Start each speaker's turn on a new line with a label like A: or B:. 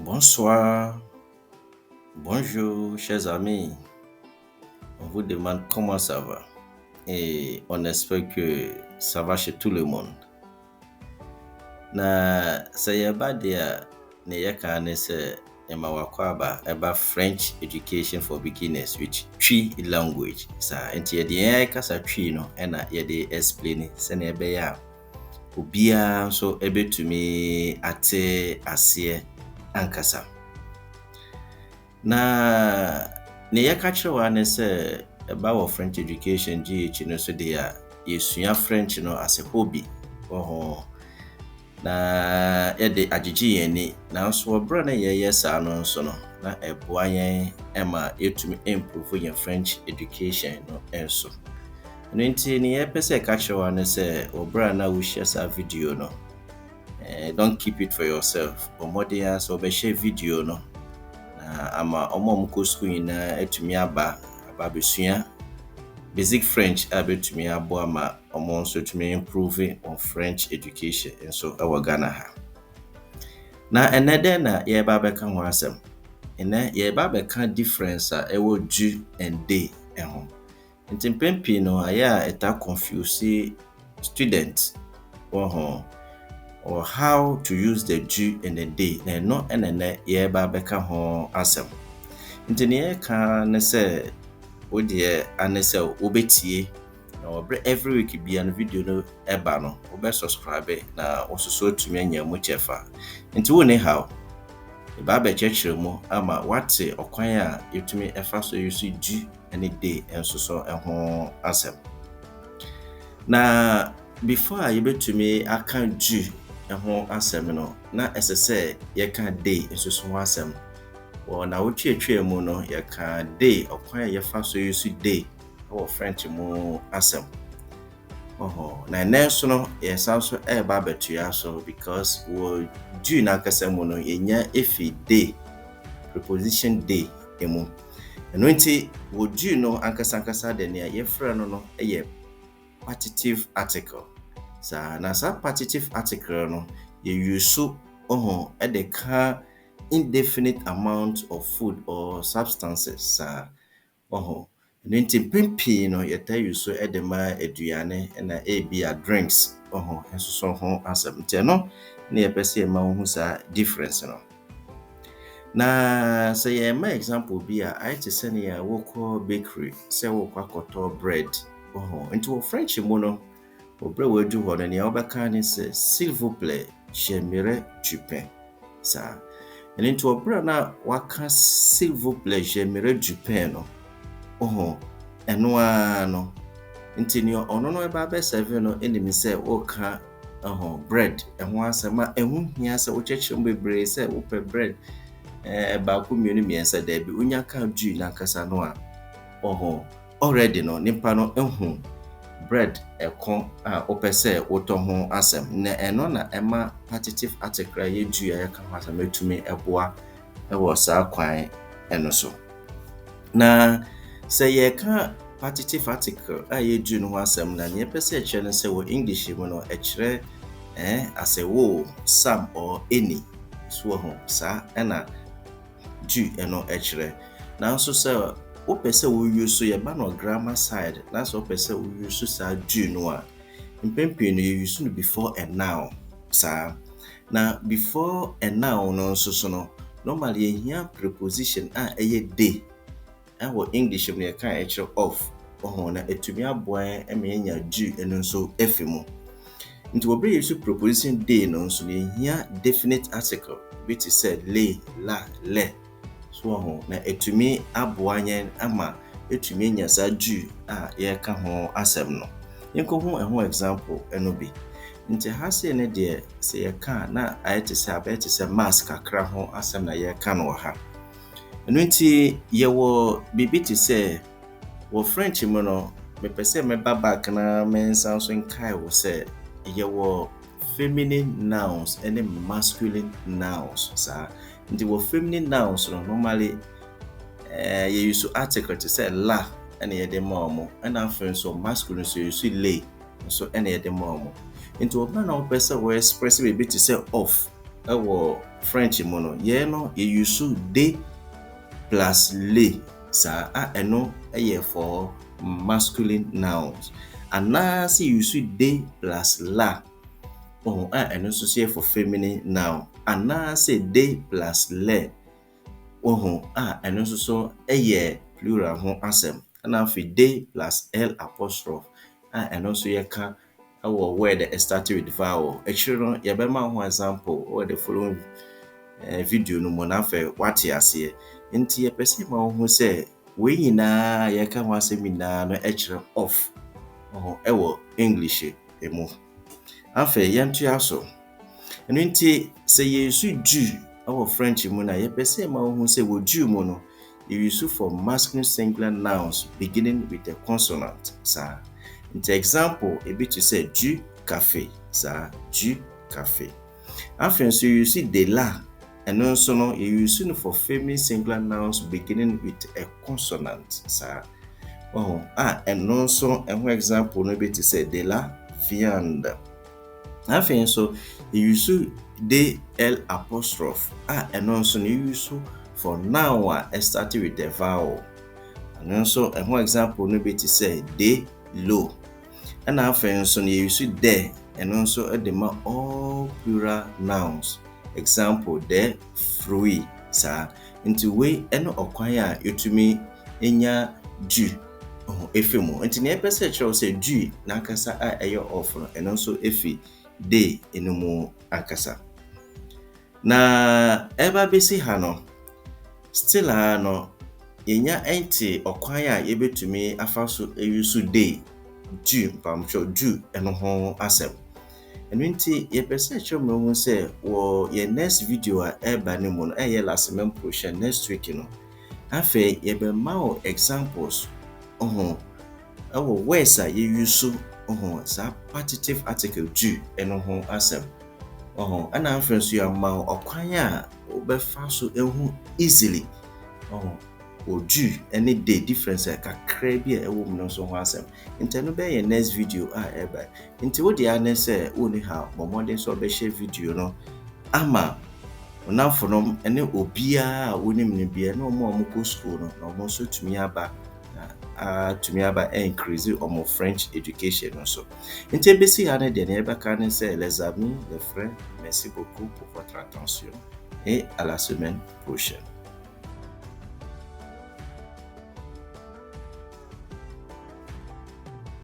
A: Bonsoir, bonjour chers amis. On vous demande comment ça va et on espère que ça va chez tout le monde. Na sayaba dia ne yaka ne se ema wakwaba eba French education for beginners which twi language. Sa enti ye de kasa twi no na ye de explain se na ebe ya obia so ebetumi ate ase ankasa. Na ne yɛka kyerɛwa ne sɛ ɛba wɔ French education GH no so de a yɛsua French no as a hobby. Na yɛde agyegye yɛn ni nanso wɔbrɛ na yɛyɛ saa no nso no na ɛboa yɛn ɛma yɛtumi improve yɛn French education no nso. No nti ne yɛpɛ sɛ ɛka kyerɛwa ne sɛ wɔbrɛ na wohyɛ saa video no don't keep it for yourself. Ɔmmɔden a sɛ wɔbɛhyɛ video no ama ọmụmụ school na etumi aba besua basic French abetumi abo ama ọmụ nso etumi improve on French education nso ewo Ghana ha. Na enede na yeba beka ho asem. Ene yeba beka difference a ewo du and day eho. Nti mpempi no aya eta confuse student or how to use the do and the day na no enene yeba beka ho asem. Nti ne ka ne se odie anese obetie na obre every week bia no video no eba no obe subscribe na ososo tumi anya mu chefa. Nti wo ne how eba be chechire mu ama wate okwan a yetumi efa so use do and day enso so ho asem. Na before I yebetumi aka do ho asem no na esese ye ka day enso so ho asem. Na wotwe mu no yɛka day okwan yɛfa so use day wɔ French mu asem. Na neso no yɛsan so eba betua so because wo do na kasa mu no yenya efi day preposition day emu. Eno nti wo do no ankasa de ne yɛfrɛ no ɛyɛ partitive article. Na sa partitive article no ye use edeka indefinite amount of food or substances nti pimpi no yeta use edema aduane na ebia drinks enso so ho asem nti no na yepese ma ho sa difference no. Na say ye ma example bi a I to say na woko bakery say woko akoto bread nti wo French mu no obre wadu ho no ne obeka ne say s'il vous plaît j'aimerais du pain sa. And into a brana waka s'il vous plaît j'aimerais du pain no eno no nti ne ono no eba be serve no enimi say woka bread eho asema ehu hia say wo chechim bebre say wo pe bread ba ku mienu miensa da bi unya ka du na kasa no a already no nipa no ehu bread ekon a opese woto ho asem na eno na ema partitive article ye du ya ka ho asem etumi eboa ewo sa kwan eno so. Na say ye ka partitive article a ye du no ho asem na ne pese e kire no say wo English mu no e kire as a wo some or any so ho sa na du eno e kire na so say wo pese wo use so ye ba no grammar side na so pese wo use sa do no a mpempe no you use no before and now sa. Na before and now no so no normally here preposition a eye day our English me kan e kire off na etumi aboa enya do eno so efimu. Nti wo bre use preposition day no so here definite article which is said le la le na etumi aboanyen ama etumi nya sa du a ye ka ho asem no. Yenko ho example eno bi. Nti ha se ne de se ye ka na ayete se abete se mask akra ho asem na ye ka no ha. Eno nti ye wo bibi ti se wo French mu no me pese me baba kana mensan so nkai wo se ye wo feminine nouns and masculine nouns sa. Nti wo feminine nouns no normally you use article to say la and ye de momo and after so masculine so you see lay so any de momo into oba na person we express a bit to say off ɛwɔ French mu no yɛn no use de plus le saa a ɛno ɛyɛ for masculine nouns. Anaasɛ use de plus la a ɛno nso yɛ for feminine noun. Anaasɛ de plus le a ɛno nso so ɛyɛ plural ho asɛm. Ɛna afei de plus l apostrophe a ɛno nso yɛka ɛwɔ word that start with vowel. Akyire no yɛbɛma ho example or the following video no mu na afei wate aseɛ. Nti yɛpɛ sɛ ma wo ho sɛ wei nyinaa yɛka ho asɛm nyinaa no ɛkyerɛ off ɛwɔ English mu. Afei yɛntoa so. Ɛno nti sɛ yɛsu du ɛwɔ French mu na yɛpɛ sɛ ma wo ho sɛ wɔ du mu no you use for masculine singular nouns beginning with a consonant. Saa. Nti example ebi to say du café. Saa, du café. Afei nso you use de la. Ɛno nso no you use no for feminine singular nouns beginning with a consonant. Saa. Ɛno nso ɛho example no bi to say de la viande. Afei nso you use de l apostrophe. Ɛno nso no you use for noun starting with the vowel. Ɛno nso ɛho example no bi to say de l'eau. And afei nso no you use de. Ɛno nso ɛde ma all plural nouns. Example de fruit. Saa. Nti wei ɛno ɔkwan a yɛtumi enya du efi mu. Nti na yɛpɛ sɛ kyerɛw sɛ du n'ankasa a ɛyɛ off no ɛno nso efi de eno mu ankasa. Na ɛba besi ha no still no yɛnya ɛnte ɔkwan a yɛbɛtumi afa so use de du pamtwo du ɛno ho asɛm. Ɛno nti yɛpɛ sɛ kyerɛw ma ho sɛ wɔ yɛ next video a ɛba ne mu no ɛyɛ last month portion next week no. Afei yɛbɛma wo examples ɛwɔ words a yɛuse saa partitive article du ɛno ho asɛm. Ɛna afei nso yɛama wo ɔkwan a wobɛfa so ehu easily wɔ du ɛne de difference a kakra bi a ɛwɔ mu no nso ho asɛm. Nti no bɛyɛ next video a ɛba. Nti wo de ane sɛ woni ha mmɔden so ɔbɛhyɛ video no ama onamfonom ɛne obiara a wonim ne bia na ɔmo a ɔmo kɔ school no na ɔmo nso tumi aba increase ɔmo French education no so. Nti ebesi ha ne de ne yɛbɛka ne sɛ les amis, les frères, merci beaucoup pour votre attention et à la semaine prochaine.